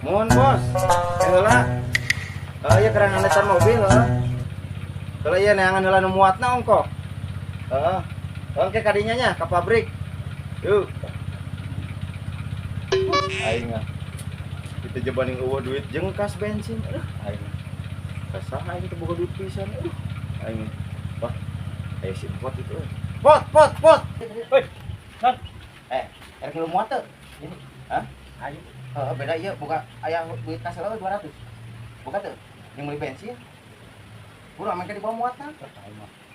Mohon bos. Heula. Ya kerangan letar mobil heeh. Kalau ieu neangan heula nu muatna ongko. Heeh. Oke kadinya nya ke pabrik. Yuk. Aing mah. Kita jebaning eueuh duit jeung kas bensin. Aing. Kasaha aing teh boga duit pisan. Aing. Wah. Aya si pot itu. Pot. Hei, San. Erek lu muat teu? Ini. Hah? Ayo. Beda ieu boga aya duit kas heula 200. Boga teu? Yang beli bensin. Urang make di bawah muatna.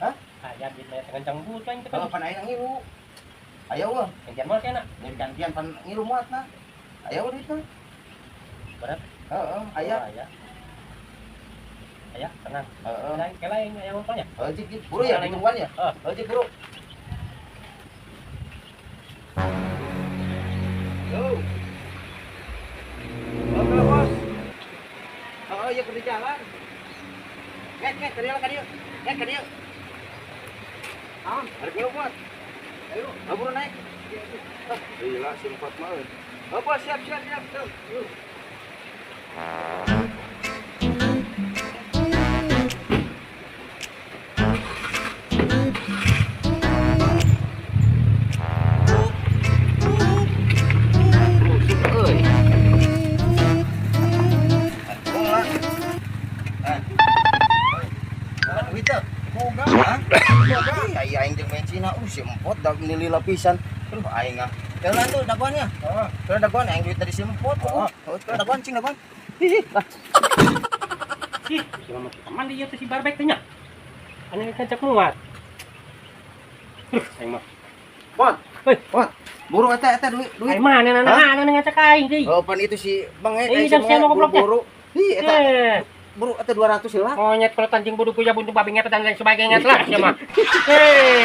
Hah? Aya di teh kencang but kan teh. Pan aya ngilu. Aya eueuh. Gantian mah kena. Jadi gantian pan ngilu muatna. Aya eueuh duitna. Berat. Heeh, aya. Aya, tenang. Heeh. Lain kelain aya motornya. Jik buru ya ditungguan ya. Jik buru. Yo. Oke, bos. Ya kerja jalan. Ngek ke dia. Ngek ke dia. Ada kilo buat. Ayo, buru naik. Gila, simpat mah. Bos, siap. Tuh. Yuk. Iya aing jeung bensina si empot da nili lapisan. Aing ah. Jalan tuh dagoannya. Heeh. Dagoan aing duit dari si empot. Dagoan cing dagoan. Ih, selamat teman dia tuh si barbek teh nya. Anu ngajak muat. Aing mah. Pot. Hei, Buru eta duit. aing mah anu ngajak aing deui. Pan itu si Bang Ih, dah goblok teh. buru. Eta buru eta 200 heula. Monyet kalau tanjing bodoh punya buntu babi ngepet dan lain sebagainya lah ya mah. Hei.